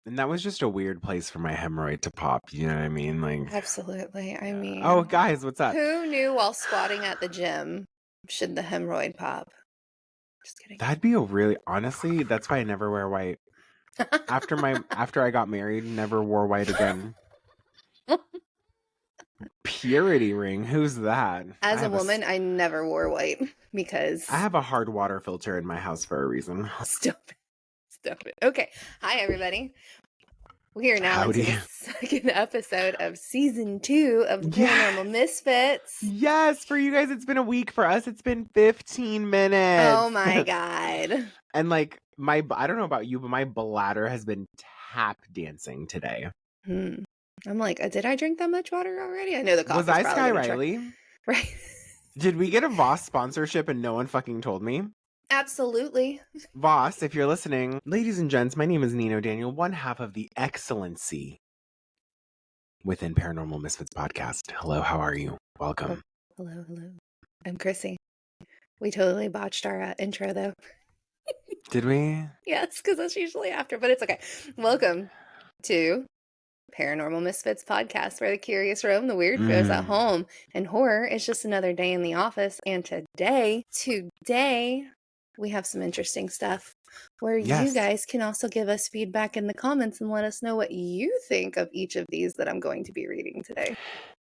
And that was just a weird place for my hemorrhoid to pop. You know what I mean? Like, Absolutely. I mean, oh, guys, what's up? who knew while squatting at the gym should the hemorrhoid pop? Just kidding. That'd be honestly, that's why I never wear white. After I got married, never wore white again. Purity ring, who's that? As a woman, I never wore white because I have a hard water filter in my house for a reason. Stop it. Okay. Hi, everybody. We are now into the second episode of season 2 of the Paranormal Misfits. Yes, for you guys, it's been a week. For us, it's been 15 minutes. Oh my God. And like, I don't know about you, but my bladder has been tap dancing today. I'm like, did I drink that much water already? I know the coffee was I Sky Riley? Right. Did we get a Voss sponsorship and no one fucking told me? Absolutely. Voss, if you're listening, ladies and gents, my name is Nino Daniel, one half of the excellency within Paranormal Misfits Podcast. Hello, how are you? Welcome. Hello. I'm Chrissy. We totally botched our intro, though. Did we? Yes, because that's usually after, but it's okay. Welcome to Paranormal Misfits Podcast, where the curious roam, the weird feels at home, and horror is just another day in the office. And today, we have some interesting stuff where you guys can also give us feedback in the comments and let us know what you think of each of these that I'm going to be reading today.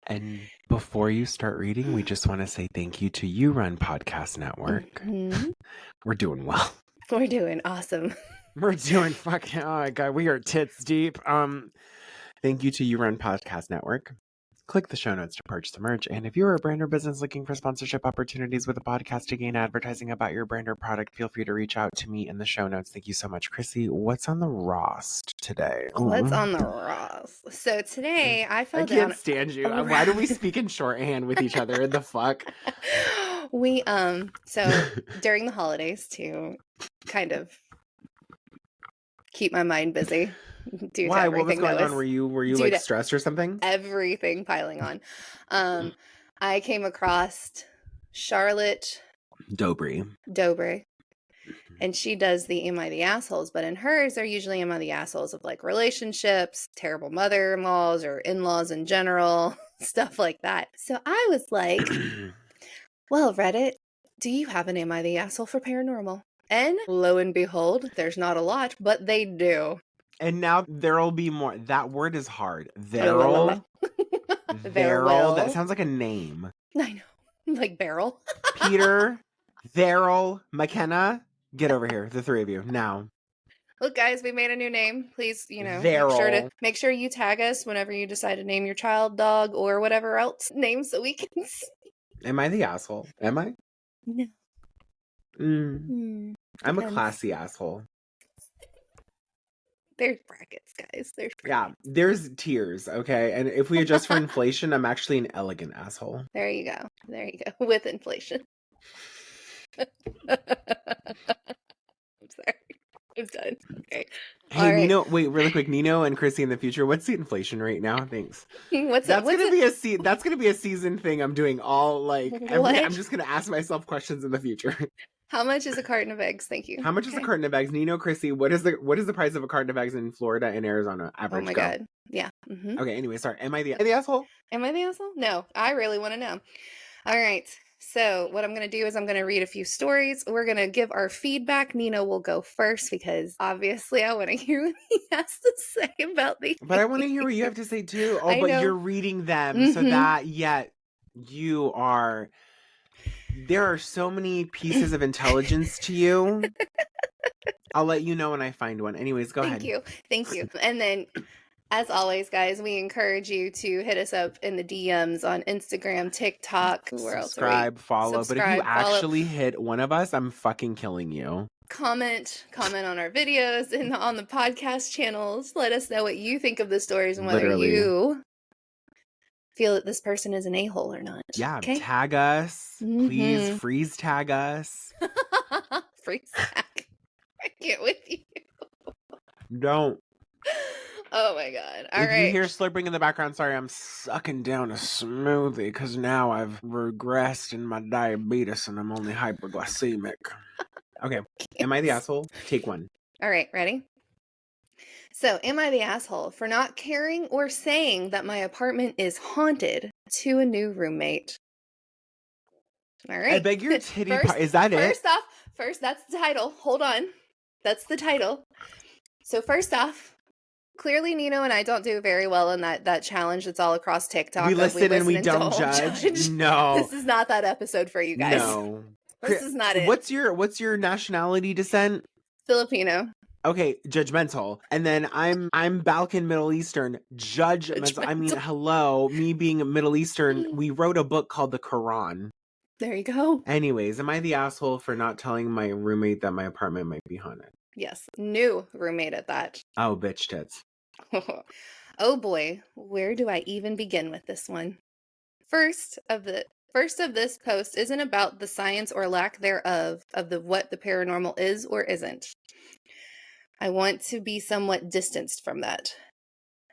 And before you start reading, we just want to say thank you to You Run Podcast Network. We're doing well. We're doing awesome. We're doing fucking, oh my God, we are tits deep. Thank you to You Run Podcast Network. Click the show notes to purchase the merch. And if you're a brand or business looking for sponsorship opportunities with a podcast to gain advertising about your brand or product, feel free to reach out to me in the show notes. Thank you so much, Chrissy. What's on the roast today? What's on the roast? So today I fell down. I can't stand you. Why do we speak in shorthand with each other? The fuck? We, so during the holidays to kind of keep my mind busy. Why? What was going on? Were you like stressed or something? Everything piling on. I came across Charlotte Dobry, and she does the Am I the Assholes, but in hers they're usually Am I the Assholes of like relationships, terrible mother-in-laws or in-laws in general, stuff like that. So I was like, well, Reddit, do you have an Am I the Asshole for paranormal? And lo and behold, there's not a lot, but they do. And now there'll be more. That word is hard. There'll. That sounds like a name. I know. Like Beryl. Peter, Theryl, McKenna, get over here. The three of you now. Look, guys, we made a new name. Please, make sure you tag us whenever you decide to name your child, dog, or whatever else name so we can see. Am I the asshole? Am I? No. I'm a classy asshole. There's brackets, guys. There's tiers, okay? And if we adjust for inflation, I'm actually an elegant asshole. There you go. With inflation. I'm sorry. I'm done. Okay. Hey, Nino, wait, really quick. Nino and Chrissy in the future, what's the inflation rate now? Thanks. That's gonna be a season thing I'm doing all, like, I'm just going to ask myself questions in the future. How much is a carton of eggs? Thank you. How much is a carton of eggs? Nino, Chrissy, what is the price of a carton of eggs in Florida and Arizona? Average. Oh my God. Yeah. Mm-hmm. Okay, anyway, sorry. Am I the asshole? Am I the asshole? No, I really want to know. All right. So what I'm going to do is I'm going to read a few stories. We're going to give our feedback. Nino will go first because obviously I want to hear what he has to say about these. But I want to hear what you have to say too. Oh, but you're reading them so that you are... There are so many pieces of intelligence to you. I'll let you know when I find one. Anyways, go ahead. Thank you. And then, as always, guys, we encourage you to hit us up in the DMs on Instagram, TikTok. Subscribe, follow. But if you actually hit one of us, I'm fucking killing you. Comment on our videos and on the podcast channels. Let us know what you think of the stories and whether you feel that this person is an a-hole or not. Yeah, okay? Tag us. Please freeze tag us. Freeze tag. I can't with you. Don't. Oh my God. All right. If you hear slurping in the background, sorry, I'm sucking down a smoothie because now I've regressed in my diabetes and I'm only hyperglycemic. Okay. Am I the asshole? Take one. All right. Ready? So, am I the asshole for not caring or saying that my apartment is haunted to a new roommate? All right. I beg your titty is that it? First, that's the title. Hold on. That's the title. So first off, clearly Nino and I don't do very well in that challenge that's all across TikTok. We listen and we don't judge. No. This is not that episode for you guys. No. This is not it. What's your nationality descent? Filipino. Okay, judgmental. And then I'm Balkan Middle Eastern, judgmental. I mean, hello, me being Middle Eastern, we wrote a book called The Quran. There you go. Anyways, am I the asshole for not telling my roommate that my apartment might be haunted? Yes, new roommate at that. Oh, bitch tits. Oh boy, where do I even begin with this one? First of this post isn't about the science or lack thereof of what the paranormal is or isn't. I want to be somewhat distanced from that.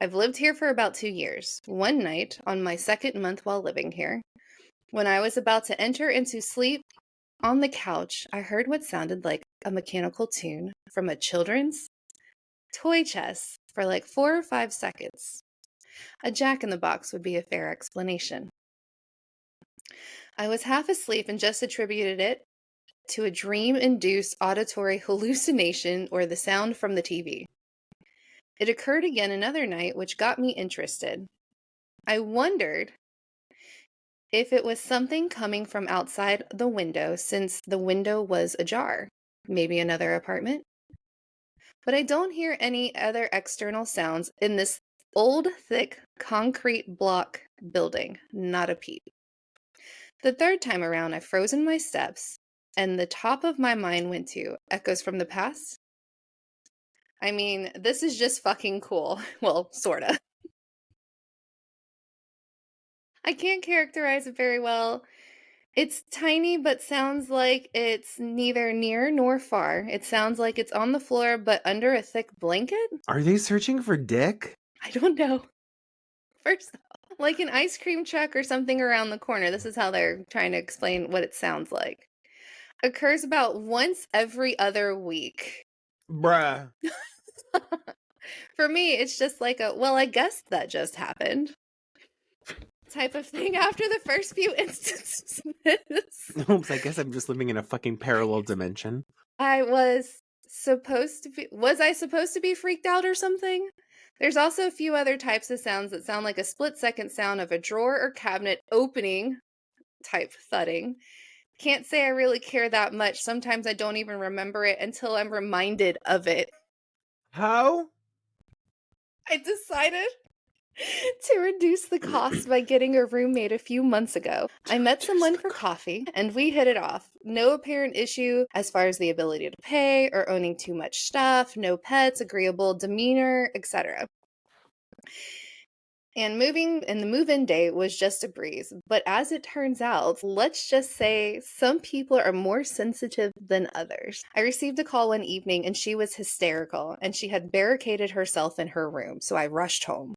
I've lived here for about 2 years. One night, on my second month while living here, when I was about to enter into sleep on the couch, I heard what sounded like a mechanical tune from a children's toy chest for like 4 or 5 seconds. A jack-in-the-box would be a fair explanation. I was half asleep and just attributed it to a dream-induced auditory hallucination or the sound from the TV. It occurred again another night, which got me interested. I wondered if it was something coming from outside the window, since the window was ajar. Maybe another apartment? But I don't hear any other external sounds in this old, thick, concrete block building. Not a peep. The third time around, I've frozen my steps, and the top of my mind went to echoes from the past. I mean, this is just fucking cool. Well, sorta. I can't characterize it very well. It's tiny, but sounds like it's neither near nor far. It sounds like it's on the floor, but under a thick blanket? Are they searching for dick? I don't know. First, like an ice cream truck or something around the corner. This is how they're trying to explain what it sounds like. Occurs about once every other week. Bruh. For me, it's just like well, I guess that just happened type of thing after the first few instances. Oops, I guess I'm just living in a fucking parallel dimension. Was I supposed to be freaked out or something? There's also a few other types of sounds that sound like a split-second sound of a drawer or cabinet opening type thudding. Can't say I really care that much. Sometimes I don't even remember it until I'm reminded of it. How? I decided to reduce the cost by getting a roommate a few months ago. I met someone for coffee, and we hit it off. No apparent issue as far as the ability to pay or owning too much stuff, no pets, agreeable demeanor, etc. And the move-in day was just a breeze. But as it turns out, let's just say some people are more sensitive than others. I received a call one evening and she was hysterical and she had barricaded herself in her room, so I rushed home.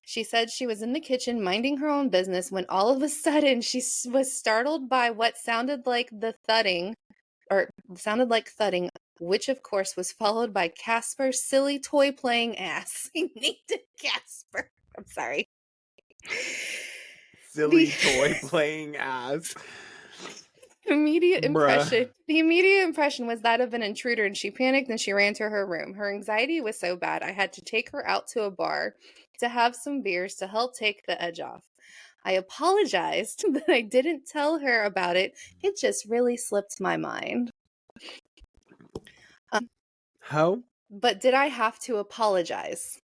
She said she was in the kitchen minding her own business when all of a sudden she was startled by what sounded like thudding, which of course was followed by Casper's silly toy playing ass. He named it Casper. I'm sorry. Silly toy playing ass. The immediate impression was that of an intruder, and she panicked and she ran to her room. Her anxiety was so bad, I had to take her out to a bar to have some beers to help take the edge off. I apologized that I didn't tell her about it. It just really slipped my mind. How? But did I have to apologize?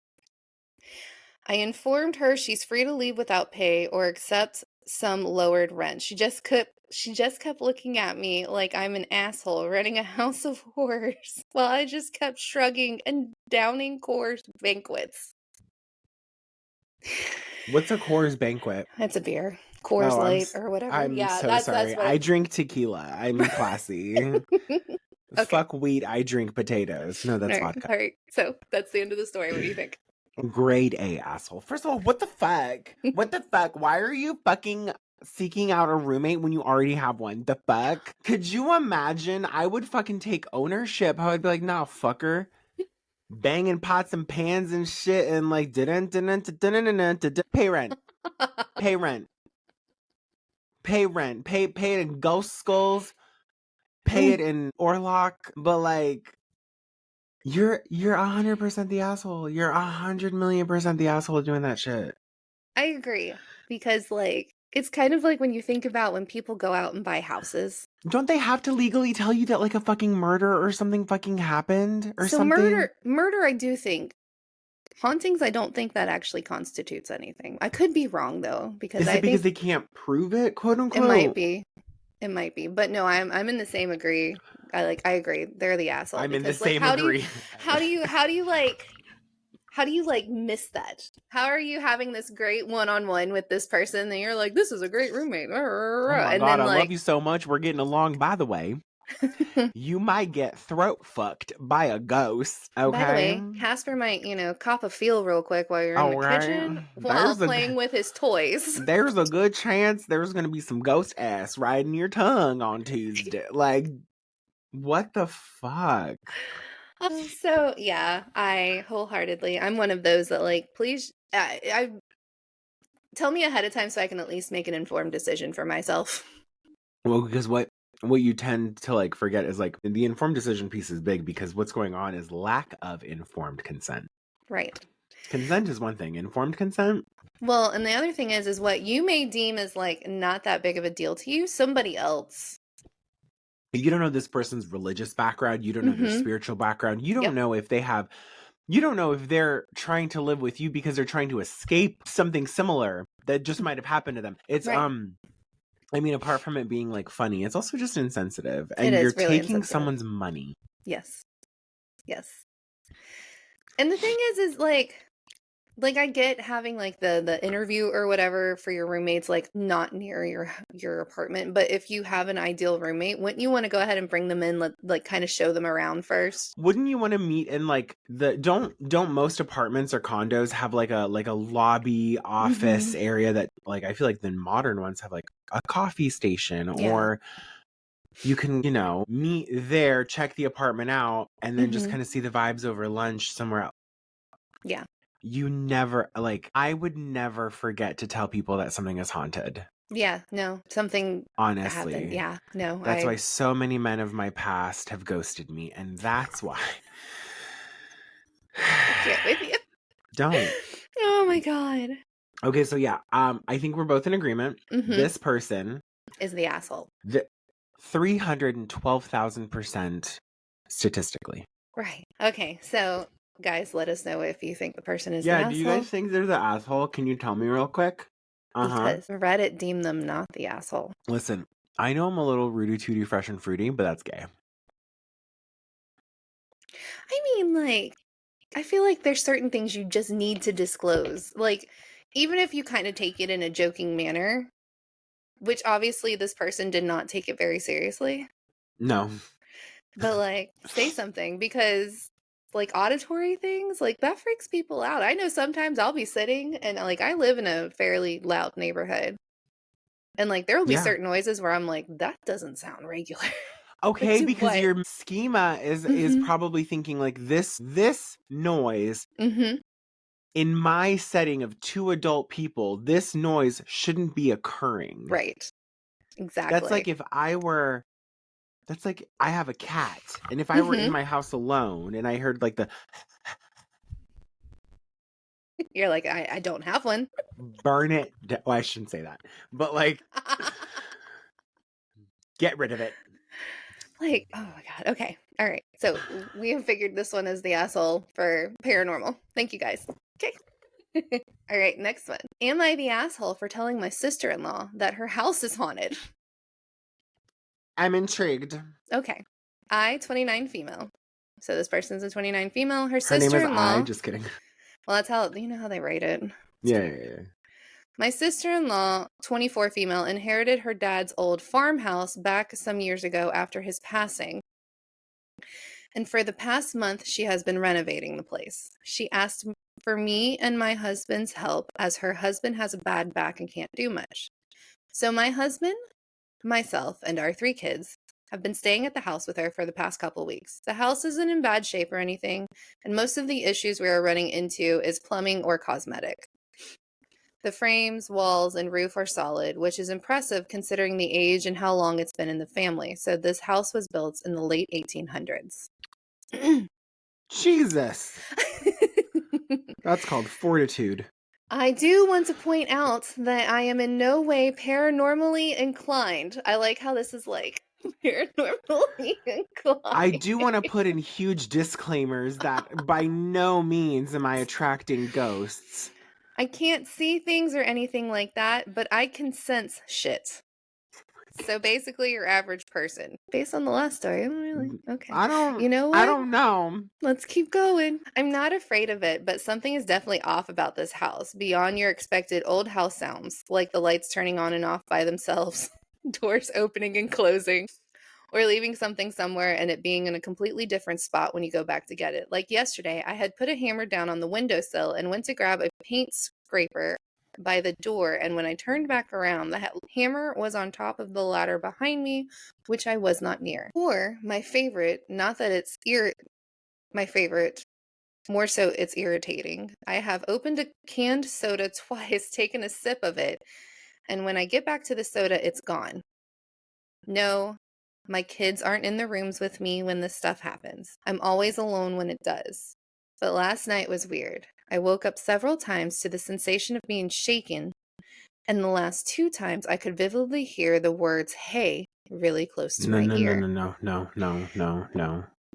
I informed her she's free to leave without pay or accept some lowered rent. She just kept looking at me like I'm an asshole running a house of horrors while I just kept shrugging and downing Coors banquets. What's a Coors banquet? It's a beer. Coors Light or whatever. I'm so sorry. I drink tequila. I'm classy. Okay. Fuck wheat. I drink potatoes. No, that's vodka. All right. So that's the end of the story. What do you think? Grade A, asshole. First of all, what the fuck? What the fuck? Why are you fucking seeking out a roommate when you already have one? The fuck? Could you imagine? I would fucking take ownership. I would be like, nah, fucker. banging pots and pans and shit and like pay rent. Pay rent. Pay rent. Pay it in ghost skulls. Pay it in Orlock. But like you're 100% the asshole. You're 100,000,000% the asshole doing that shit. I agree. Because like it's kind of like when you think about when people go out and buy houses. Don't they have to legally tell you that like a fucking murder or something fucking happened or something? Murder, I do think. Hauntings, I don't think that actually constitutes anything. I could be wrong though, because Is it because they can't prove it, quote unquote? It might be. But no, I'm in the same agree. I agree. They're the asshole. I'm in the same agree. How do you miss that? How are you having this great one-on-one with this person and you're like, this is a great roommate. Oh my God, I love you so much. We're getting along. By the way, you might get throat fucked by a ghost. Okay. By the way, Casper might, cop a feel real quick while you're in the kitchen while playing with his toys. There's a good chance there's going to be some ghost ass riding your tongue on Tuesday. Like, what the fuck? So yeah, I'm one of those that like, please, I tell me ahead of time so I can at least make an informed decision for myself. Well, because what you tend to like forget is like the informed decision piece is big because what's going on is lack of informed consent. Right. Consent is one thing. Informed consent? Well, and the other thing is what you may deem as like not that big of a deal to you, somebody else. You don't know this person's religious background. You don't know their spiritual background. You don't know if you don't know if they're trying to live with you because they're trying to escape something similar that just might have happened to them. It's, I mean, apart from it being like funny, it's also just insensitive. And you're really taking someone's money. Yes. Yes. And the thing is like I get having like the interview or whatever for your roommates like not near your apartment, but if you have an ideal roommate, wouldn't you want to go ahead and bring them in, like kind of show them around first? Wouldn't you want to meet in like don't most apartments or condos have like a lobby office area that like I feel like the modern ones have like a coffee station or you can, meet there, check the apartment out, and then just kind of see the vibes over lunch somewhere else. Yeah. You never, like, I would never forget to tell people that something is haunted. Yeah, no, something honestly happened. Yeah, no. That's why so many men of my past have ghosted me, and that's why. I can't with you. Don't. Oh my God. Okay, so yeah, I think we're both in agreement. This person is the asshole. 312,000% statistically. Right. Okay, so guys, let us know if you think the person is the asshole. Yeah, do you guys think they're the asshole? Can you tell me real quick? Because Reddit deemed them not the asshole. Listen, I know I'm a little rooty tooty fresh and fruity, but that's gay. I mean, like, I feel like there's certain things you just need to disclose. Like, even if you kind of take it in a joking manner, which obviously this person did not take it very seriously. No. But like, say something, because like auditory things, like that freaks people out. I know sometimes I'll be sitting and like I live in a fairly loud neighborhood. And like there will be certain noises where I'm like, that doesn't sound regular. Okay, because your schema is probably thinking like this noise in my setting of 2 adult people, this noise shouldn't be occurring. Right. Exactly. That's like if that's like I have a cat, and if I were in my house alone and I heard like the you're like, I don't have one. Burn it. Well, I shouldn't say that, but like get rid of it. Like, oh my God. Okay. All right. So we have figured this one as the asshole for paranormal. Thank you guys. Okay. All right. Next one. Am I the asshole for telling my sister-in-law that her house is haunted? I'm intrigued. Okay. 29 female. So this person's a 29 female. Her sister-in-law. Just kidding. Well, that's how, you know how they write it. Yeah. My sister-in-law, 24 female, inherited her dad's old farmhouse back some years ago after his passing. And for the past month, she has been renovating the place. She asked for me and my husband's help as her husband has a bad back and can't do much. So my husband, myself, and our 3 kids I've been staying at the house with her for the past couple weeks. The house isn't in bad shape or anything, and most of the issues we are running into is plumbing or cosmetic. The frames, walls, and roof are solid, which is impressive considering the age and how long it's been in the family. So this house was built in the late 1800s. Jesus. That's called fortitude. I do want to point out that I am in no way paranormally inclined. I like how this is like paranormally inclined. I do want to put in huge disclaimers that by no means am I attracting ghosts. I can't see things or anything like that, but I can sense shit. So basically, your average person. Based on the last story, really? Okay. You know what? I don't know. Let's keep going. I'm not afraid of it, but something is definitely off about this house, beyond your expected old house sounds, like the lights turning on and off by themselves, doors opening and closing, or leaving something somewhere and it being in a completely different spot when you go back to get it. Like yesterday, I had put a hammer down on the windowsill and went to grab a paint scraper by the door, and when I turned back around, the hammer was on top of the ladder behind me, which I was not near. Or my favorite, not that it's my favorite, more so it's irritating. I have opened a canned soda twice, taken a sip of it, and when I get back to the soda, it's gone. No, my kids aren't in the rooms with me when this stuff happens. I'm always alone when it does. But last night was weird. I woke up several times to the sensation of being shaken, and the last 2 times I could vividly hear the words, "Hey," really close to my ear. No.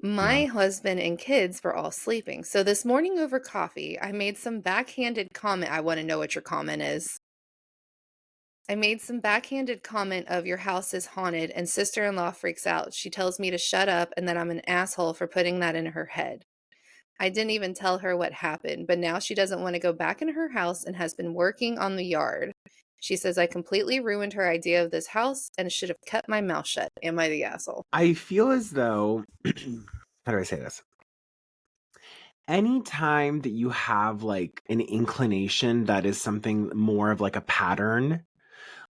My husband and kids were all sleeping. So this morning over coffee, I made some backhanded comment. I want to know what your comment is. I made some backhanded comment of your house is haunted, and sister-in-law freaks out. She tells me to shut up and that I'm an asshole for putting that in her head. I didn't even tell her what happened, but now she doesn't want to go back in her house and has been working on the yard. She says I completely ruined her idea of this house and should have kept my mouth shut. Am I the asshole? I feel as though, how do I say this? Anytime that you have like an inclination that is something more of like a pattern,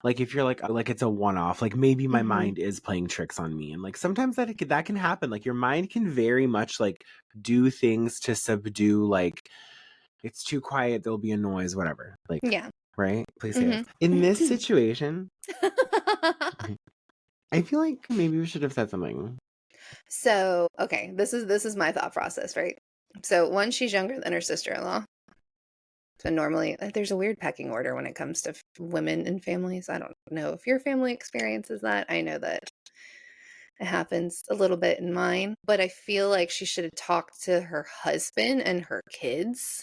like if you're like it's a one-off, like maybe my mind is playing tricks on me, and like sometimes that can happen. Like your mind can very much like do things to subdue, like it's too quiet, there'll be a noise, whatever. Like, yeah, right? Please say this. In this situation, I feel like maybe we should have said something. So, okay, this is my thought process, right? So, one, she's younger than her sister-in-law. So normally, there's a weird pecking order when it comes to women in families. I don't know if your family experiences that. I know that it happens a little bit in mine, but I feel like she should have talked to her husband and her kids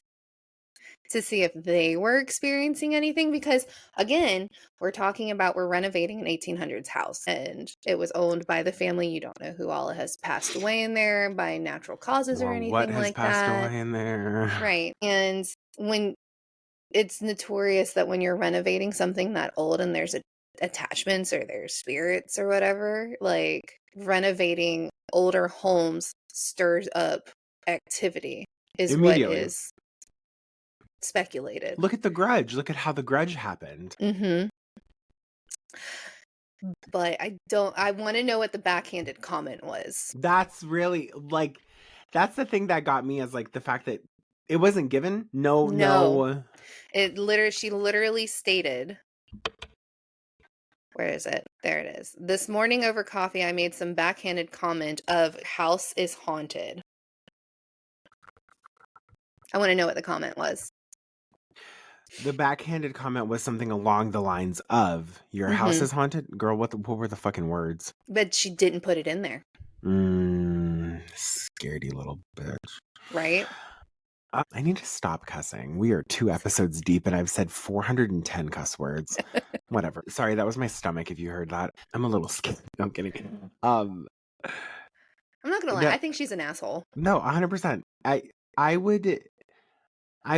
to see if they were experiencing anything, because again, we're renovating an 1800s house and it was owned by the family. You don't know who all has passed away in there by natural causes or anything what has like passed that. away in there? Right. And when it's notorious that when you're renovating something that old and there's attachments or there's spirits or whatever, like renovating older homes stirs up activity is what is speculated. Look at The Grudge. Look at how The Grudge happened. But I want to know what the backhanded comment was. That's really like, that's the thing that got me, is like the fact that it wasn't given. No. She literally stated, where is it? There it is. This morning over coffee, I made some backhanded comment of house is haunted. I want to know what the comment was. The backhanded comment was something along the lines of, your house is haunted? Girl, what were the fucking words? But she didn't put it in there. Scaredy little bitch. Right? I need to stop cussing. We are 2 episodes deep and I've said 410 cuss words. Whatever. Sorry, that was my stomach if you heard that. I'm a little scared. No, I'm kidding. I'm not gonna lie, I think she's an asshole. No, 100%. I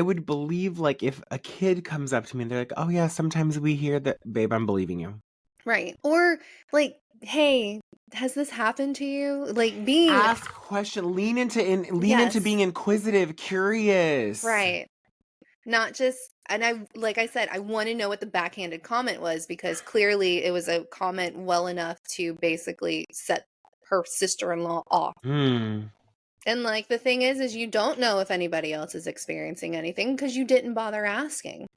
would believe, like, if a kid comes up to me and they're like, oh yeah, sometimes we hear that, babe, I'm believing you. Right. Or like, hey, has this happened to you? Like, ask question, lean into being inquisitive, curious. Right. Not just, and like I said, I want to know what the backhanded comment was, because clearly it was a comment well enough to basically set her sister-in-law off. And like the thing is you don't know if anybody else is experiencing anything because you didn't bother asking.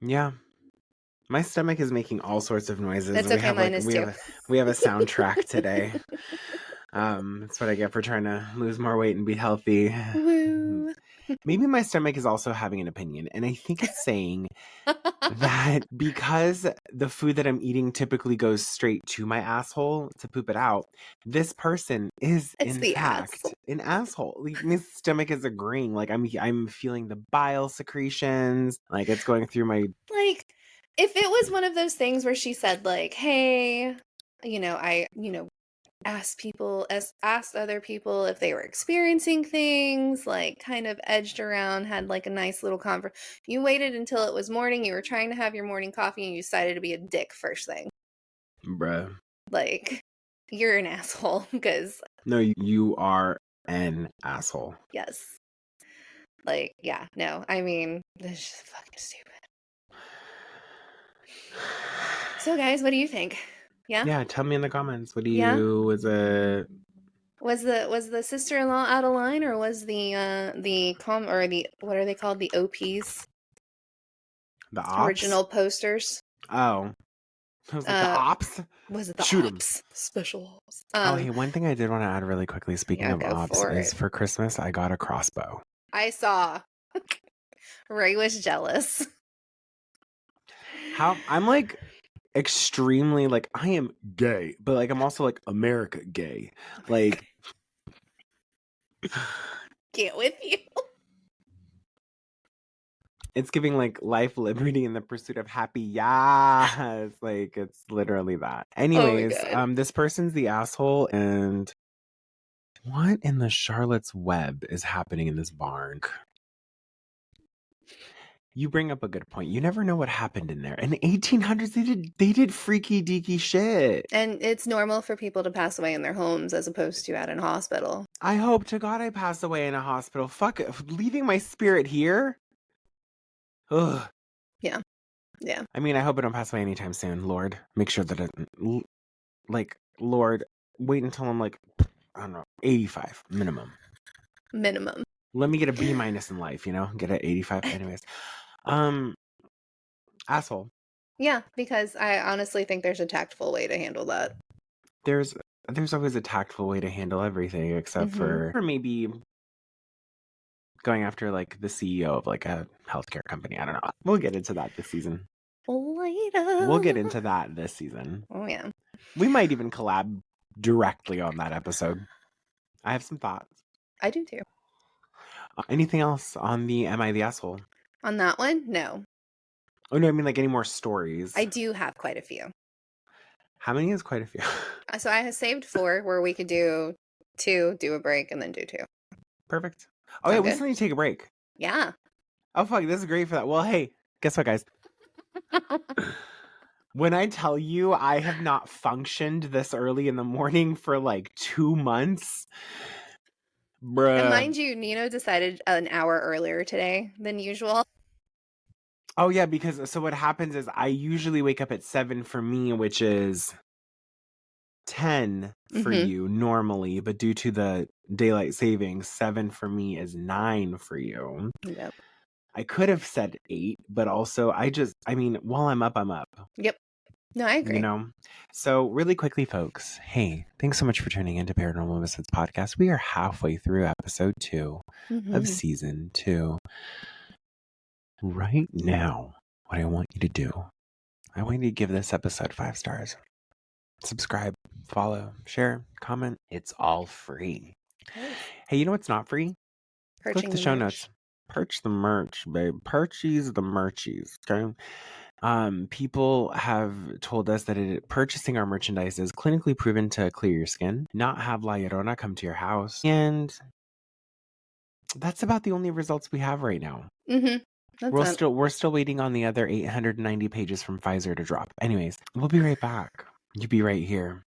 Yeah. My stomach is making all sorts of noises. It's okay, mine is too. We have a soundtrack today. That's what I get for trying to lose more weight and be healthy. Woo. Maybe my stomach is also having an opinion, and I think it's saying that because the food that I'm eating typically goes straight to my asshole to poop it out, this person is in fact an asshole. Like, my stomach is agreeing. Like I'm feeling the bile secretions. Like it's going through my. Like if it was one of those things where she said like, "Hey, asked other people if they were experiencing things, like kind of edged around, had like a nice little conversation. You waited until it was morning, you were trying to have your morning coffee, and you decided to be a dick first thing. Bruh. Like, you're an asshole, because... No, you are an asshole. Yes. Like, yeah, no, I mean, this is just fucking stupid. So, guys, what do you think? Yeah? Yeah, tell me in the comments. What do you... Was the sister-in-law out of line, or was what are they called? The OPs? The ops? Original posters. Oh. I was like, the ops? Was it the Shoot ops? 'Em. Special ops. Hey, one thing I did want to add really quickly, speaking of ops, is for Christmas, I got a crossbow. I saw. Ray was jealous. I'm like extremely like, I am gay, but like I'm also like America gay. Like get with you. It's giving like life, liberty, and the pursuit of happy. Yes, like it's literally that. Anyways, this person's the asshole, and what in the Charlotte's Web is happening in this barn? You bring up a good point. You never know what happened in there. In the 1800s, they did freaky deaky shit. And it's normal for people to pass away in their homes as opposed to at a hospital. I hope to God I pass away in a hospital. Fuck it. Leaving my spirit here? Ugh. Yeah. Yeah. I mean, I hope I don't pass away anytime soon, Lord. Make sure that Lord, wait until I'm like, I don't know, 85 minimum. Let me get a B- in life, get an 85. Anyways. Asshole. Yeah, because I honestly think there's a tactful way to handle that. There's always a tactful way to handle everything, except for maybe going after like the CEO of like a healthcare company. I don't know. We'll get into that this season. Later. We'll get into that this season. Oh yeah. We might even collab directly on that episode. I have some thoughts. I do too. Anything else on the Am I the Asshole? On that one? No. Oh no, I mean like any more stories. I do have quite a few. How many is quite a few? So I have saved 4 where we could do 2, do a break, and then do 2. Perfect. Oh yeah, we still need to take a break. Yeah. Oh fuck, this is great for that. Well, hey, guess what, guys? When I tell you I have not functioned this early in the morning for like 2 months, bruh. And mind you, Nino decided an hour earlier today than usual. Oh yeah, because so what happens is I usually wake up at 7 for me, which is 10 for you normally, but due to the daylight savings, 7 for me is 9 for you. Yep. I could have said 8, but also while I'm up, I'm up. Yep. No, I agree. So really quickly, folks, hey, thanks so much for tuning into Paranormal Misfits Podcast. We are halfway through episode 2 of season 2. Right now, what I want you to do, I want you to give this episode 5 stars. Subscribe, follow, share, comment. It's all free. Hey, you know what's not free? Click the show notes. Perch the merch, babe. Purchase the merchies, okay? People have told us that purchasing our merchandise is clinically proven to clear your skin, not have La Llorona come to your house, and that's about the only results we have right now. We're still waiting on the other 890 pages from Pfizer to drop. Anyways, we'll be right back. You be right here.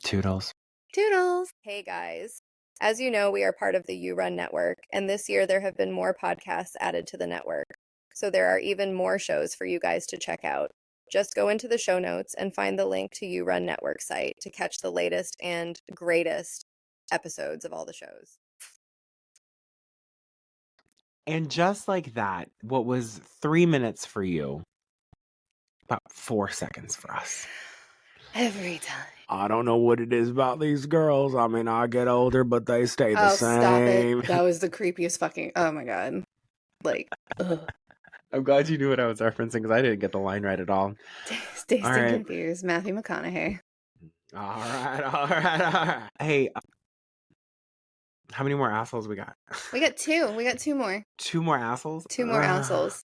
Toodles. Toodles. Hey guys. As you know, we are part of the You Run Network, and this year there have been more podcasts added to the network. So there are even more shows for you guys to check out. Just go into the show notes and find the link to You Run Network site to catch the latest and greatest episodes of all the shows. And just like that, what was 3 minutes for you, about 4 seconds for us. Every time. I don't know what it is about these girls. I mean, I get older, but they stay the same. Stop it. That was the creepiest fucking... Oh my God. Like, ugh. I'm glad you knew what I was referencing because I didn't get the line right at all. Stay confused. Matthew McConaughey. All right. Hey, how many more assholes we got? We got two. We got two more. 2 more assholes? 2 more assholes.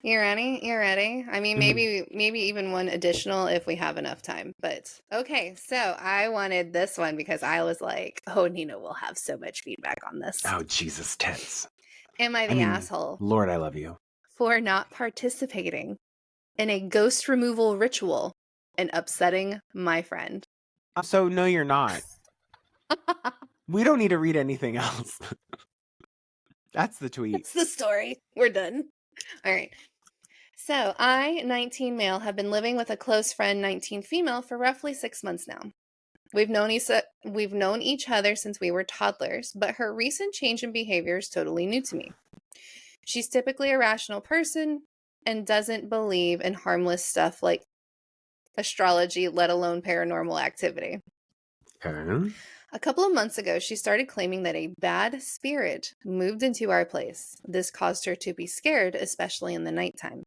You ready? You ready? I mean, maybe even one additional if we have enough time. But okay, so I wanted this one because I was like, oh, Nino will have so much feedback on this. Oh, Jesus, tense. Am I the asshole? Lord, I love you. For not participating in a ghost removal ritual and upsetting my friend. So, no, you're not. We don't need to read anything else. That's the tweet. That's the story. We're done. All right. So, I, 19 male, have been living with a close friend, 19 female, for roughly 6 months now. We've known each other since we were toddlers, but her recent change in behavior is totally new to me. She's typically a rational person and doesn't believe in harmless stuff like astrology, let alone paranormal activity. Okay. A couple of months ago, she started claiming that a bad spirit moved into our place. This caused her to be scared, especially in the nighttime.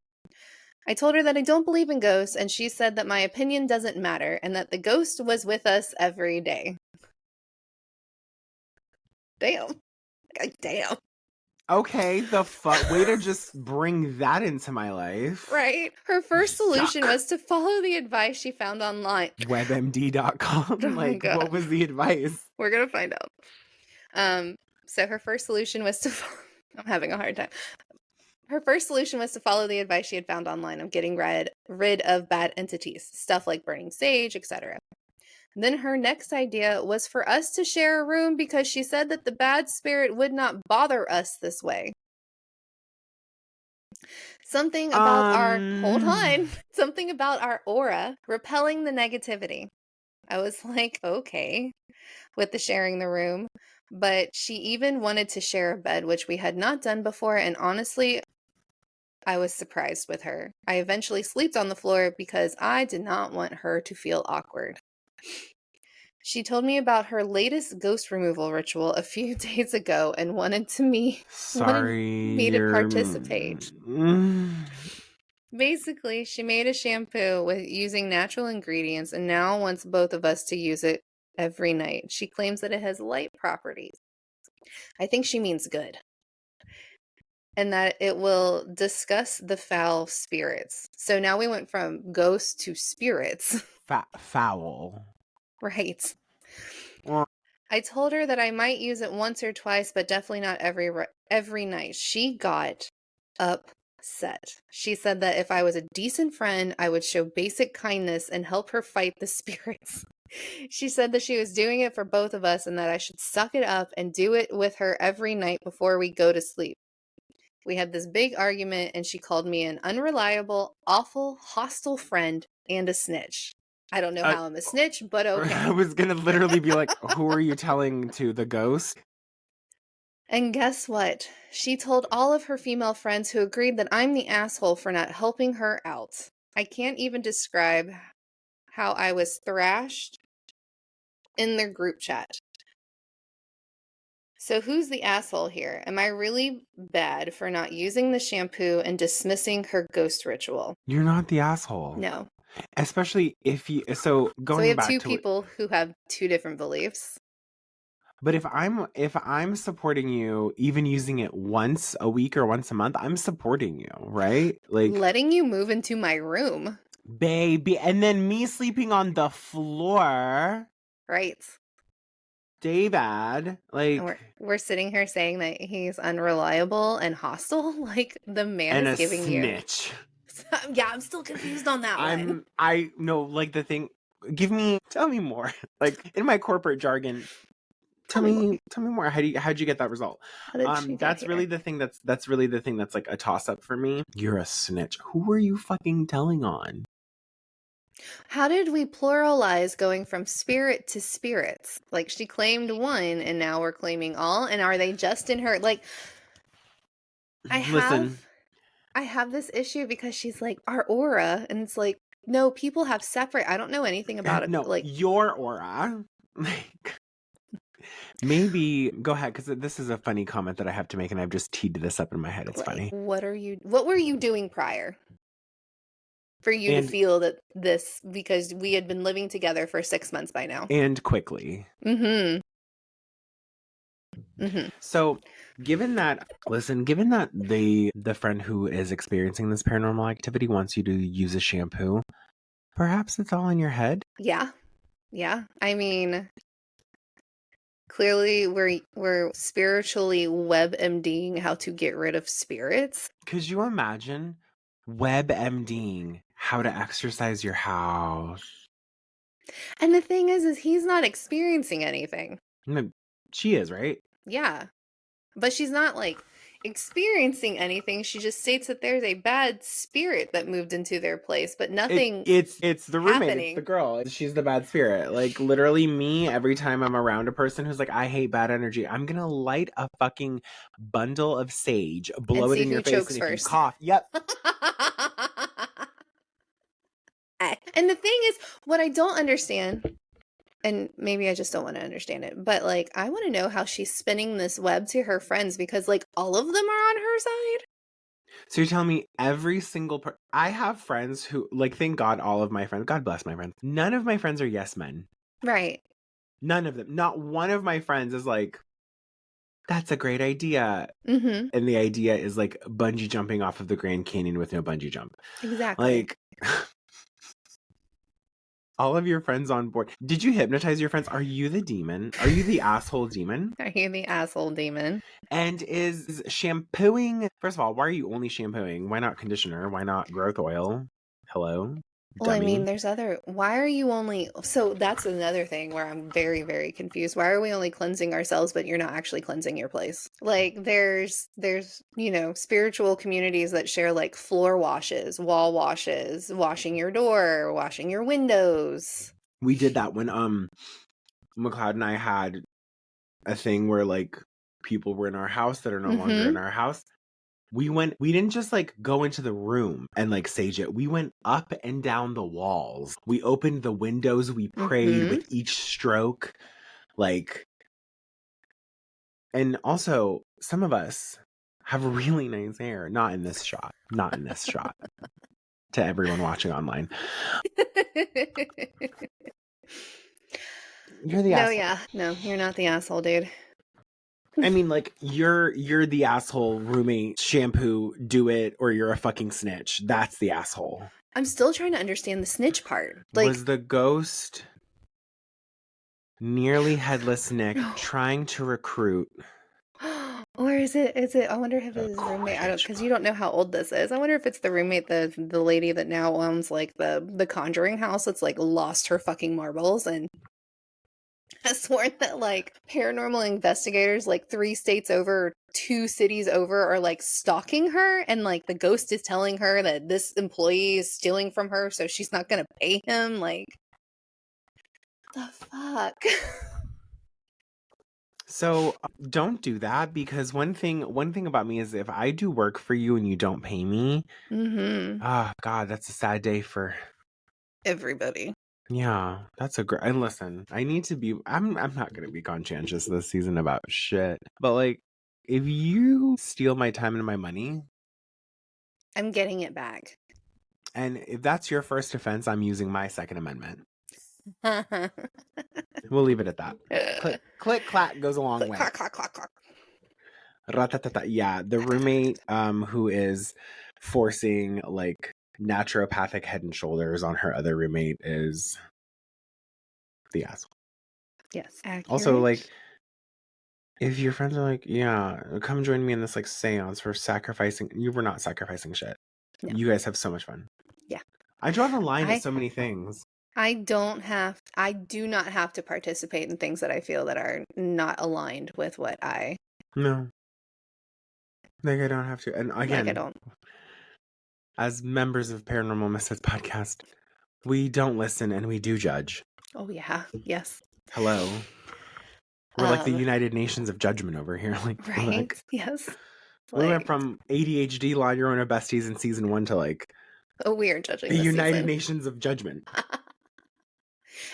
I told her that I don't believe in ghosts, and she said that my opinion doesn't matter and that the ghost was with us every day. Damn. God damn. Okay, the fuck? Way to just bring that into my life. Right? Her first solution was to follow the advice she found online. WebMD.com? Oh like, what was the advice? We're going to find out. So her first solution was to... I'm having a hard time. Her first solution was to follow the advice she had found online of getting rid of bad entities, stuff like burning sage, etc. Then her next idea was for us to share a room because she said that the bad spirit would not bother us this way. Something about something about our aura repelling the negativity. I was like, okay, with the sharing the room. But she even wanted to share a bed, which we had not done before, and honestly, I was surprised with her. I eventually slept on the floor because I did not want her to feel awkward. She told me about her latest ghost removal ritual a few days ago and wanted me to participate. Basically, she made a shampoo with using natural ingredients and now wants both of us to use it every night. She claims that it has light properties. I think she means good. And that it will discuss the foul spirits. So now we went from ghosts to spirits. Foul. Right. Well, I told her that I might use it once or twice, but definitely not every night. She got upset. She said that if I was a decent friend, I would show basic kindness and help her fight the spirits. She said that she was doing it for both of us and that I should suck it up and do it with her every night before we go to sleep. We had this big argument and she called me an unreliable, awful, hostile friend and a snitch. I don't know how I'm a snitch, but okay. I was going to literally be like, who are you telling to, the ghost? And guess what? She told all of her female friends who agreed that I'm the asshole for not helping her out. I can't even describe how I was thrashed in their group chat. So who's the asshole here? Am I really bad for not using the shampoo and dismissing her ghost ritual? You're not the asshole. No. Especially if you... So we have two people who have two different beliefs. But if I'm supporting you, even using it once a week or once a month, I'm supporting you, right? Like letting you move into my room. Baby. And then me sleeping on the floor. Right. David, like we're sitting here saying that he's unreliable and hostile. Like the man is giving snitch. Yeah, I'm still confused on that one. I know, like the thing. Tell me more. Like in my corporate jargon, Tell me more. How'd you get that result? How did she get that's here? really the thing that's really the thing that's like a toss up for me. You're a snitch. Who are you fucking telling on? How did we pluralize going from spirit to spirits? Like, she claimed one and now we're claiming all, and are they just in her? Like, I have this issue because she's like, our aura, and it's like, no, people have separate. I don't know anything about it. No, like your aura. Like, maybe go ahead, because this is a funny comment that I have to make, and I've just teed this up in my head. It's funny. What were you doing prior for you to feel that this, because we had been living together for 6 months by now, and quickly. So given that the friend who is experiencing this paranormal activity wants you to use a shampoo, perhaps it's all in your head. Yeah. I mean, clearly we're spiritually WebMDing how to get rid of spirits. Could you imagine WebMDing how to exercise your house? And the thing is he's not experiencing anything. No, she is, right? Yeah. But she's not like experiencing anything. She just states that there's a bad spirit that moved into their place, but nothing. It's the roommate, happening. It's the girl. She's the bad spirit. Like, literally, me, every time I'm around a person who's like, I hate bad energy, I'm gonna light a fucking bundle of sage, blow it in your face, and if you cough, yep. And the thing is, what I don't understand, and maybe I just don't want to understand it, but like, I want to know how she's spinning this web to her friends, because like all of them are on her side. So you're telling me every single I have friends who, like, thank God all of my friends, God bless my friends, none of my friends are yes men. Right. None of them. Not one of my friends is like, that's a great idea. Mm-hmm. And the idea is like bungee jumping off of the Grand Canyon with no bungee jump. Exactly. Like, all of your friends on board. Did you hypnotize your friends? Are you the demon? Are you the asshole demon? Are you the asshole demon? And is shampooing, first of all, why are you only shampooing? Why not conditioner? Why not growth oil? Hello? Well, I mean, why are you only, so that's another thing where I'm very, very confused. Why are we only cleansing ourselves, but you're not actually cleansing your place? Like, there's, spiritual communities that share like floor washes, wall washes, washing your door, washing your windows. We did that when, McLeod and I had a thing where like people were in our house that are no longer in our house. We didn't just like go into the room and like sage it. We went up and down the walls. We opened the windows. We prayed with each stroke. Like, and also some of us have really nice hair. Not in this shot. To everyone watching online. You're the asshole. No, you're not the asshole, dude. I mean, like, you're the asshole roommate, shampoo, do it, or you're a fucking snitch. That's the asshole. I'm still trying to understand the snitch part. Like, was the ghost nearly headless Nick trying to recruit? Or is it, I wonder if it's his roommate. I don't, because you don't know how old this is. I wonder if it's the roommate, the lady that now owns like the Conjuring house that's like lost her fucking marbles and has sworn that like paranormal investigators like 3 states over, 2 cities over are like stalking her, and like the ghost is telling her that this employee is stealing from her, so she's not gonna pay him. Like, the fuck. So don't do that, because one thing about me is if I do work for you and you don't pay me, God, that's a sad day for everybody. Yeah, that's a great. And listen, I need to be. I'm not gonna be conscientious this season about shit. But like, if you steal my time and my money, I'm getting it back. And if that's your first offense, I'm using my Second Amendment. We'll leave it at that. Click, clack goes a long way. Clack, clack, clack, clack. Ratatata. Yeah, the roommate who is forcing like naturopathic Head and Shoulders on her other roommate is the asshole. Yes. Accurate. Also, like, if your friends are like, yeah, come join me in this like seance for sacrificing, you were not sacrificing shit. No. You guys have so much fun. Yeah. I draw the line at so many things. I do not have to participate in things that I feel that are not aligned with what I. No. Like, I don't have to. And again, I don't. As members of Paranormal Misfits Podcast, we don't listen and we do judge. Oh, yeah. Yes. Hello. We're like the United Nations of judgment over here. Right? Yes. We went from ADHD Law Your Own Besties in season 1 to we are judging the United season. Nations of judgment.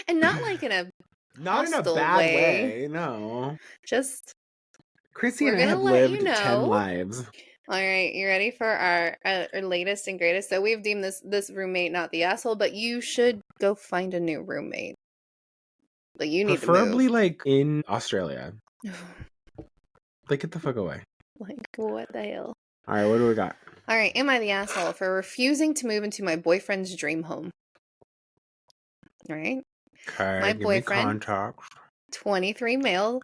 And not like in a not in a bad way. No. Just Chrissy and I have lived 10 lives. All right, you ready for our latest and greatest? So we've deemed this roommate not the asshole, but you should go find a new roommate. Like, you need preferably to move. in Australia. Get the fuck away. What the hell? All right, what do we got? All right, am I the asshole for refusing to move into my boyfriend's dream home? All right. Okay, my boyfriend, 23 male.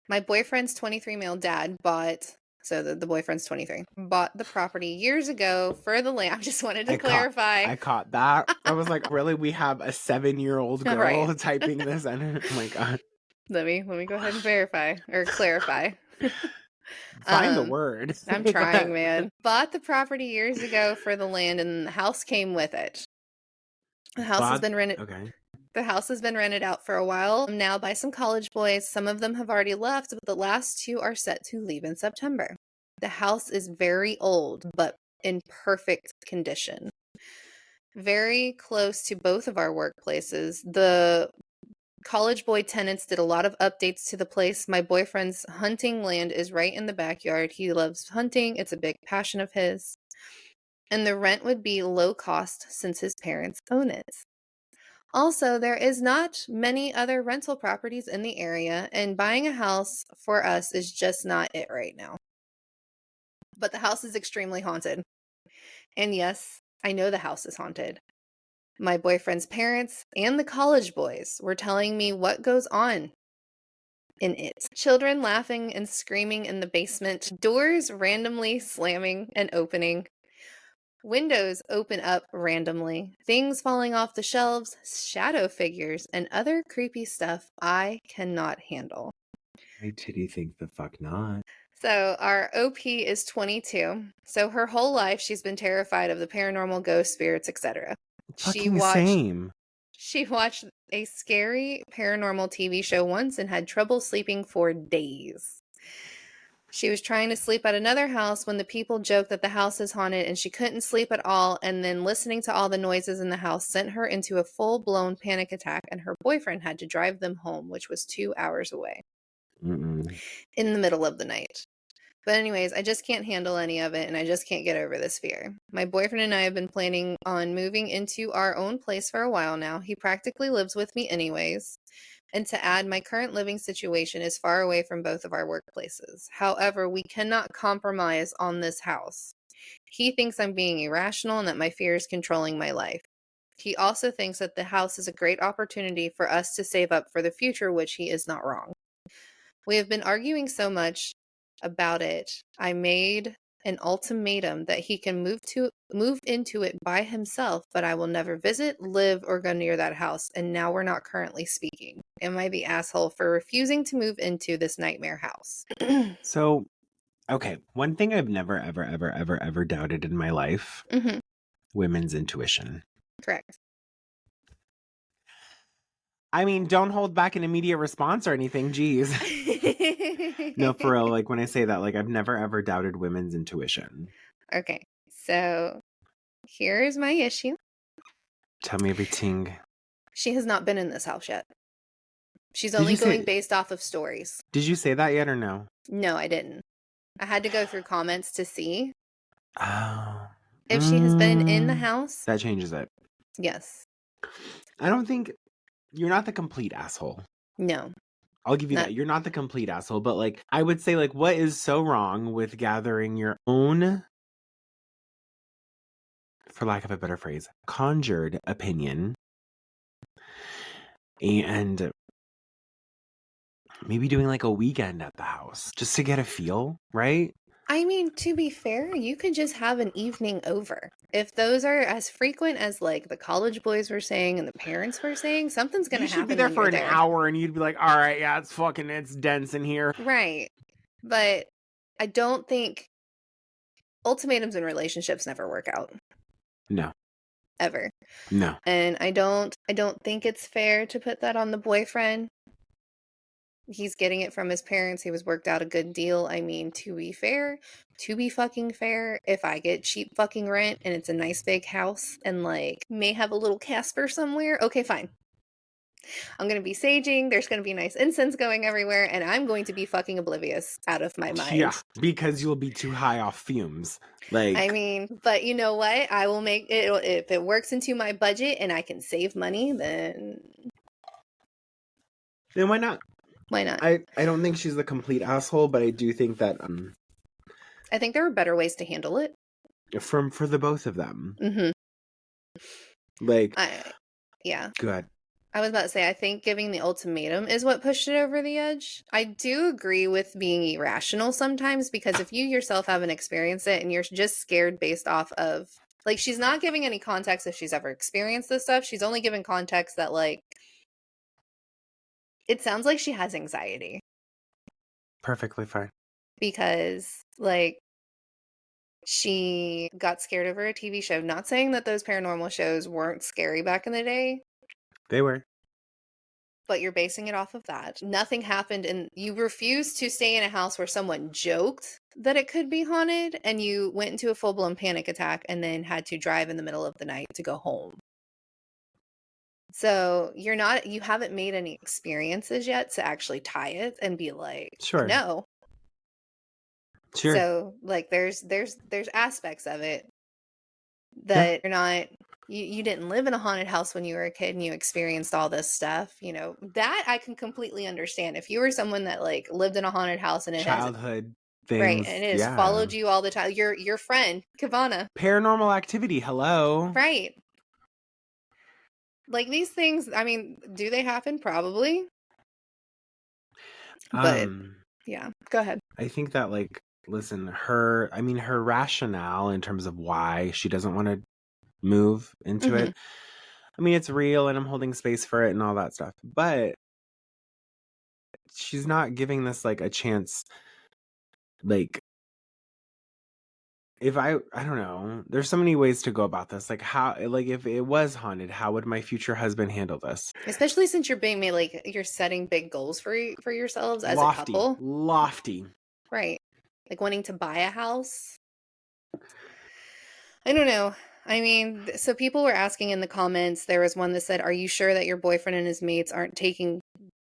My boyfriend's 23 male dad bought. So the boyfriend's 23. Bought the property years ago for the land. I just wanted to clarify. I caught that. I was like, really? We have a 7-year-old girl typing this in? Oh my God. Let me go ahead and verify or clarify. Find the word. I'm trying, man. Bought the property years ago for the land, and the house came with it. The house has been rented. Okay. The house has been rented out for a while now by some college boys. Some of them have already left, but the last 2 are set to leave in September. The house is very old, but in perfect condition. Very close to both of our workplaces. The college boy tenants did a lot of updates to the place. My boyfriend's hunting land is right in the backyard. He loves hunting. It's a big passion of his. And the rent would be low cost since his parents own it. Also, there is not many other rental properties in the area, and buying a house for us is just not it right now. But the house is extremely haunted. And yes, I know the house is haunted. My boyfriend's parents and the college boys were telling me what goes on in it. Children laughing and screaming in the basement, doors randomly slamming and opening, windows open up randomly, things falling off the shelves, shadow figures, and other creepy stuff I cannot handle. I titty think the fuck not. So our OP is 22. So her whole life she's been terrified of the paranormal, ghosts, spirits, etc. Same. She watched a scary paranormal TV show once and had trouble sleeping for days. She was trying to sleep at another house when the people joked that the house is haunted and she couldn't sleep at all, and then listening to all the noises in the house sent her into a full-blown panic attack, and her boyfriend had to drive them home, which was 2 hours away. In the middle of the night. But anyways, I just can't handle any of it, and I just can't get over this fear. My boyfriend and I have been planning on moving into our own place for a while now. He practically lives with me anyways. And to add, my current living situation is far away from both of our workplaces. However, we cannot compromise on this house. He thinks I'm being irrational and that my fear is controlling my life. He also thinks that the house is a great opportunity for us to save up for the future, which he is not wrong. We have been arguing so much about it. I made an ultimatum that he can move into it by himself, but I will never visit, live, or go near that house, and now we're not currently speaking. Am I the asshole for refusing to move into this nightmare house? So, okay, one thing I've never, ever, ever, ever, ever doubted in my life, women's intuition. Correct. I mean, don't hold back an immediate response or anything. Geez. No, for real. When I say that, I've never ever doubted women's intuition. Okay. So here's my issue. Tell me everything. She has not been in this house yet. She's only going based off of stories. Did you say that yet or no? No, I didn't. I had to go through comments to see. Oh. If she has been in the house. That changes it. Yes. I don't think you're not the complete asshole. No. I'll give you that. You're not the complete asshole, but I would say what is so wrong with gathering your own, for lack of a better phrase, conjured opinion and maybe doing a weekend at the house just to get a feel, right? I mean, to be fair, you could just have an evening over. If those are as frequent as like the college boys were saying and the parents were saying, something's going to You should be happen there when for you're an there. hour and you'd be like, all right, yeah, it's dense in here. Right. But I don't think ultimatums in relationships never work out. No. Ever. No. And I don't think it's fair to put that on the boyfriend. He's getting it from his parents. He was worked out a good deal. I mean, to be fucking fair, if I get cheap fucking rent and it's a nice big house and like may have a little Casper somewhere, okay, fine. I'm going to be saging. There's going to be nice incense going everywhere, and I'm going to be fucking oblivious out of my mind. Yeah, because you'll be too high off fumes. Like, I mean, but you know what? I will make it if it works into my budget and I can save money, then why not? Why not? I don't think she's the complete asshole, but I do think that I think there are better ways to handle it. For the both of them. Mm-hmm. Like, yeah. Good. I was about to say, I think giving the ultimatum is what pushed it over the edge. I do agree with being irrational sometimes, because if you yourself haven't experienced it and you're just scared based off of, like, she's not giving any context if she's ever experienced this stuff. She's only giving context that, like, it sounds like she has anxiety. Perfectly fine. Because, like, she got scared over a TV show. Not saying that those paranormal shows weren't scary back in the day. They were. But you're basing it off of that. Nothing happened, and you refused to stay in a house where someone joked that it could be haunted, and you went into a full-blown panic attack and then had to drive in the middle of the night to go home. So you haven't made any experiences yet to actually tie it and be like, Sure. No. Sure. So like there's aspects of it that you're not, you didn't live in a haunted house when you were a kid and you experienced all this stuff, you know, that I can completely understand. If you were someone that like lived in a haunted house and it childhood things, right, and it has followed you all the time, your friend Kavana, paranormal activity, hello, right? Like these things, I mean, do they happen? Probably. But yeah, go ahead. I think that, like, listen, her rationale in terms of why she doesn't want to move into it, I mean, it's real and I'm holding space for it and all that stuff, but she's not giving this like a chance. Like, if I don't know, there's so many ways to go about this. Like, how, like, if it was haunted, how would my future husband handle this? Especially since you're being made, like, you're setting big goals for yourselves as a couple. Lofty. Right. Like wanting to buy a house. I don't know. I mean, so people were asking in the comments, there was one that said, are you sure that your boyfriend and his mates aren't taking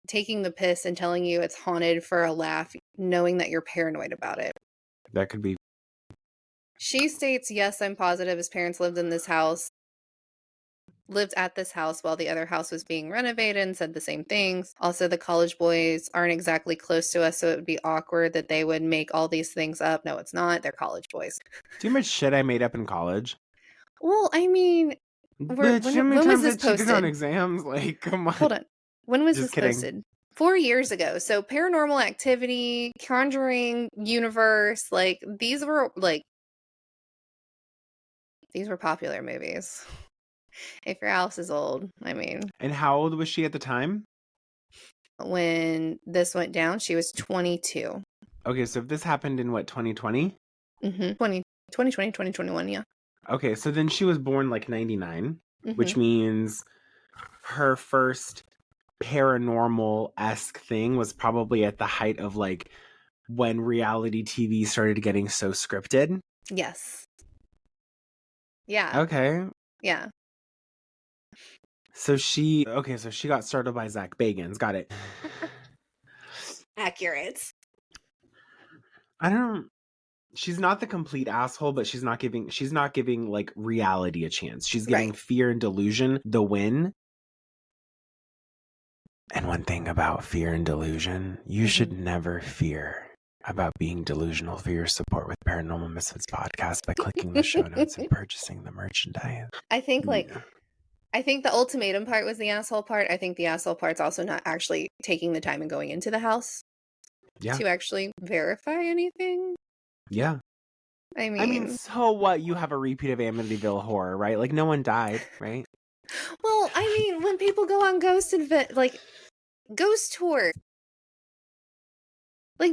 the piss and telling you it's haunted for a laugh, knowing that you're paranoid about it? That could be. She states, yes, I'm positive his parents lived at this house while the other house was being renovated, and said the same things. Also, the college boys aren't exactly close to us, so it would be awkward that they would make all these things up. No, it's not. They're college boys. Too much shit I made up in college. Well, I mean, when was this posted? On exams? Like, come on. Hold on. When was this kidding. Posted? 4 years ago. So Paranormal Activity, Conjuring, Universe, like these were popular movies. If your house is old, I mean. And how old was she at the time? When this went down, she was 22. Okay, so if this happened in what, 2020? 2020, 2021, yeah. Okay, so then she was born like 99, which means her first paranormal-esque thing was probably at the height of like when reality TV started getting so scripted. Yes. Yeah. Okay. Yeah. So she got startled by Zach Bagans. Got it. Accurate. She's not the complete asshole, but she's not giving like reality a chance. She's giving fear and delusion the win. And one thing about fear and delusion, you should never fear about being delusional for your support with Paranormal Misfits Podcast by clicking the show notes and purchasing the merchandise. I think the ultimatum part was the asshole part. I think the asshole part's also not actually taking the time and going into the house to actually verify anything. Yeah. I mean, so what? You have a repeat of Amityville Horror, right? Like, no one died, right? well, I mean, when people go on ghost tours, like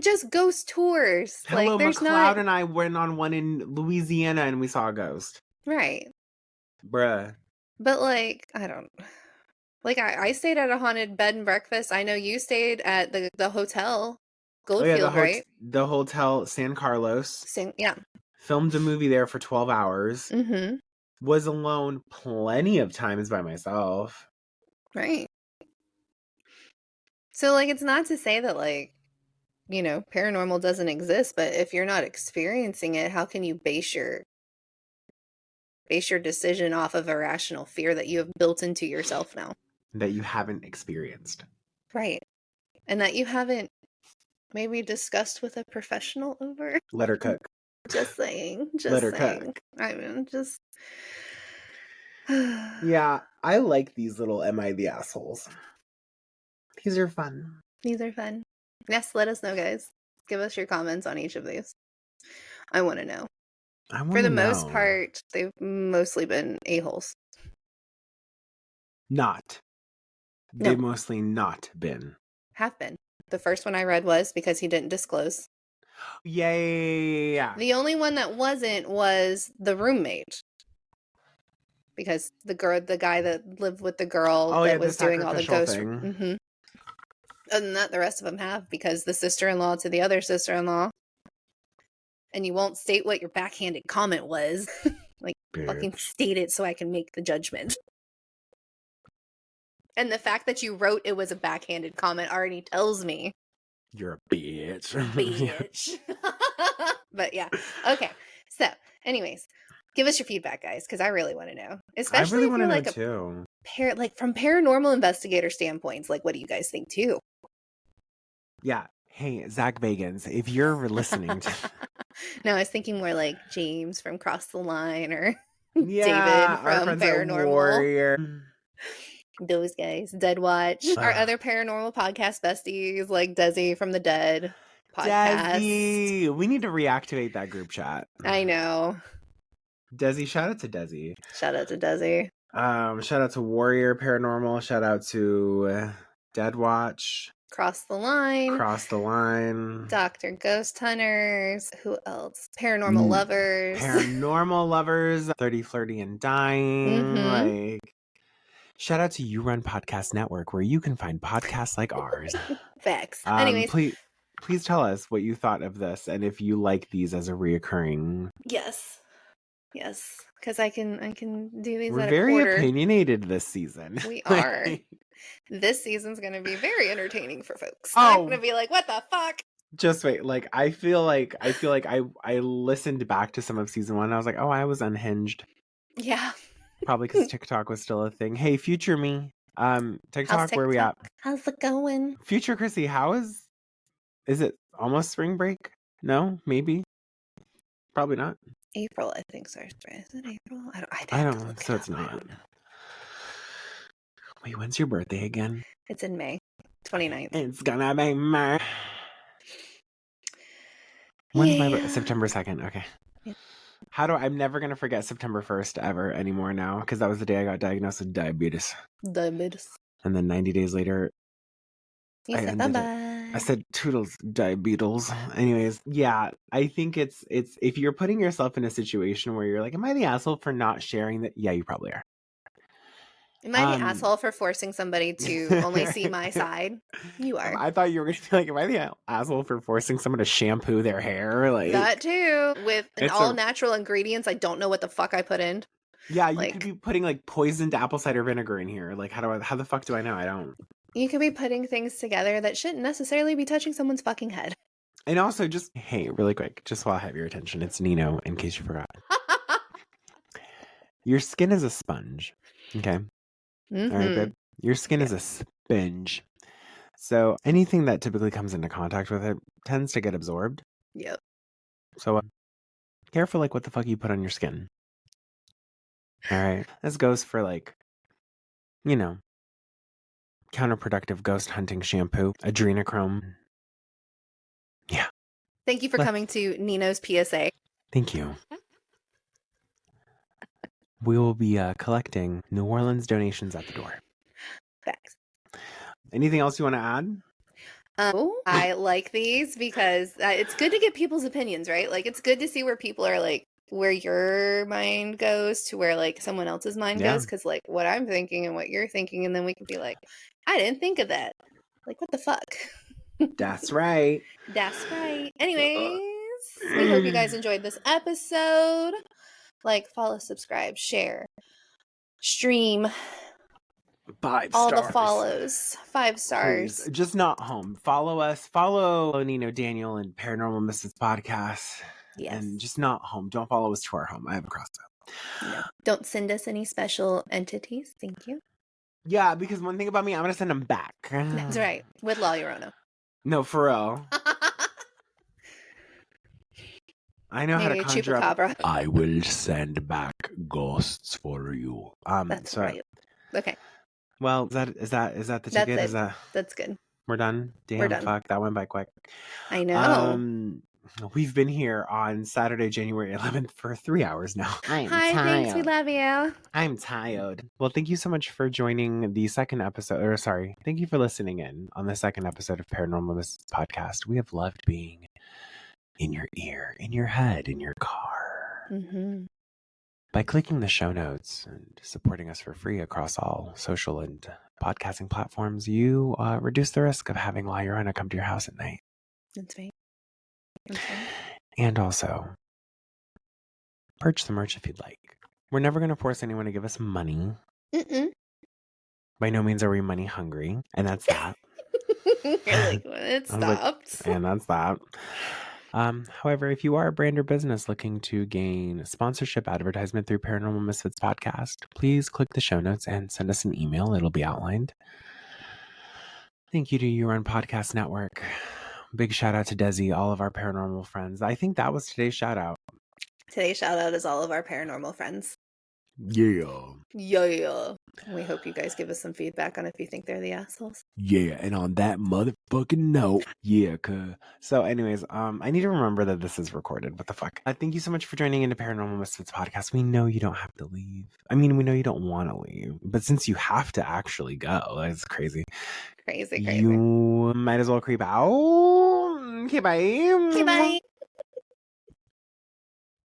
just ghost tours. Hello, like there's McLeod and I went on one in Louisiana and we saw a ghost. Right. Bruh. But like, I don't. Like I stayed at a haunted bed and breakfast. I know you stayed at the hotel, Goldfield, right? The hotel San Carlos. Yeah. Filmed a movie there for 12 hours. Mm-hmm. Was alone plenty of times by myself. Right. So like, it's not to say that like, you know, paranormal doesn't exist, but if you're not experiencing it, how can you base your decision off of irrational fear that you have built into yourself now? That you haven't experienced. Right. And that you haven't maybe discussed with a professional over. Let her cook. Just saying. Let her cook. I mean, just... Yeah, I like these little Am I the Assholes. These are fun. These are fun. Yes, let us know, guys. Give us your comments on each of these. I want to know. For the most part, they've mostly been a-holes. Not. No. They've mostly not been. Have been. The first one I read was because he didn't disclose. Yeah. The only one that wasn't was the roommate. Because the guy that lived with the girl that was doing all the ghost. Mm-hmm. Other than that, the rest of them have, because the sister-in-law to the other sister-in-law. And you won't state what your backhanded comment was. Like, bitch. Fucking state it so I can make the judgment. And the fact that you wrote it was a backhanded comment already tells me. You're a bitch. Bitch. But yeah. Okay. So, anyways, give us your feedback, guys, because I really want to know. Especially if you're like too. From paranormal investigator standpoints, like, what do you guys think too? Yeah. Hey, Zach Bagans, if you're listening to... No, I was thinking more like James from Cross the Line, or David from Paranormal. Warrior. Those guys. Dead Watch. Our other paranormal podcast besties, like Desi from the Dead podcast. Desi! We need to reactivate that group chat. I know. Desi, shout out to Desi. Shout out to Desi. Shout out to Warrior Paranormal. Shout out to Dead Watch. Cross the Line. Dr. Ghost Hunters. Who else? Paranormal Lovers. Paranormal Lovers. 30 Flirty and Dying. Mm-hmm. Like, shout out to You Run Podcast Network, where you can find podcasts like ours. Facts. Anyways. Please tell us what you thought of this, and if you like these as a reoccurring. Yes, because I can do these. We're at a very quarter. Opinionated this season. We are. This season's going to be very entertaining for folks. I'm going to be like, what the fuck? Just wait. Like, I feel like I listened back to some of season 1. And I was like, oh, I was unhinged. Yeah. Probably because TikTok was still a thing. Hey, future me. TikTok, where we at? How's it going? Future Chrissy, is it almost spring break? No, maybe. Probably not. April, I think. Sorry, is it April? I don't know. So it's not. Wait, when's your birthday again? It's in May 29th. It's gonna be May. When's my birthday? September 2nd. Okay. Yeah. I'm never gonna forget September 1st ever anymore now, because that was the day I got diagnosed with diabetes. And then 90 days later, you said bye-bye. I said toodles, diabetes. Anyways, yeah, I think it's if you're putting yourself in a situation where you're like, am I the asshole for not sharing that? Yeah, you probably are. Am I the asshole for forcing somebody to only see my side? You are. I thought you were going to be like, am I the asshole for forcing someone to shampoo their hair? Like, that too. With all natural ingredients, I don't know what the fuck I put in. Yeah, you could be putting like poisoned apple cider vinegar in here. Like, how the fuck do I know? I don't. You could be putting things together that shouldn't necessarily be touching someone's fucking head. And also, hey, really quick, just while I have your attention, it's Nino, in case you forgot. Your skin is a sponge. Okay. Mm-hmm. All right, babe. Your skin is a sponge. So anything that typically comes into contact with it tends to get absorbed. Yep. So careful, like, what the fuck you put on your skin. All right. This goes for, like, counterproductive ghost hunting shampoo, adrenochrome. Yeah. Thank you for coming to Nino's PSA. Thank you. We will be collecting New Orleans donations at the door. Facts. Anything else you want to add? I like these because it's good to get people's opinions, right? Like, it's good to see where people are like, where your mind goes to where like someone else's mind goes. Because like what I'm thinking and what you're thinking, and then we can be like, I didn't think of that. Like, what the fuck? That's right. That's right. Anyways, we hope you guys enjoyed this episode. Like, follow, subscribe, share, stream. 5 all stars. The follows. 5 stars. Please. Just not home. Follow us. Follow Nino, Daniel, and Paranormal Misfits Podcast. Yes. And just not home. Don't follow us to our home. I have a crossed out. No. Don't send us any special entities. Thank you. Yeah, because one thing about me, I'm going to send them back. That's right. With La Llorona. No, for real. I know how to conjure up. I will send back ghosts for you. That's right. Okay. Well, is that the ticket? That's good. We're done. Damn, we're done. Fuck, that went by quick. I know. We've been here on Saturday, January 11th for 3 hours now. Hi, thanks. We love you. I'm tired. Well, thank you so much for joining the second episode. Thank you for listening in on the second episode of Paranormal Misfits Podcast. We have loved being in your ear, in your head, in your car. Mm-hmm. By clicking the show notes and supporting us for free across all social and podcasting platforms, you reduce the risk of having La Llorona come to your house at night. That's right. And also, purchase the merch if you'd like. We're never going to force anyone to give us money. Mm-mm. By no means are we money hungry. And that's that. You're like, well, it stopped. And that's that. However, if you are a brand or business looking to gain sponsorship advertisement through Paranormal Misfits Podcast, please click the show notes and send us an email. It'll be outlined. Thank you to You Run Podcast Network. Big shout out to Desi, all of our paranormal friends. I think that was today's shout out. Today's shout out is all of our paranormal friends. Yeah. We hope you guys give us some feedback on if you think they're the assholes. Yeah, and on that motherfucking note, So anyways, I need to remember that this is recorded. What the fuck? Thank you so much for joining into Paranormal Misfits Podcast. We know you don't have to leave. I mean, we know you don't want to leave. But since you have to actually go, that's crazy. Crazy. You might as well creep out. Okay, bye. Okay, bye.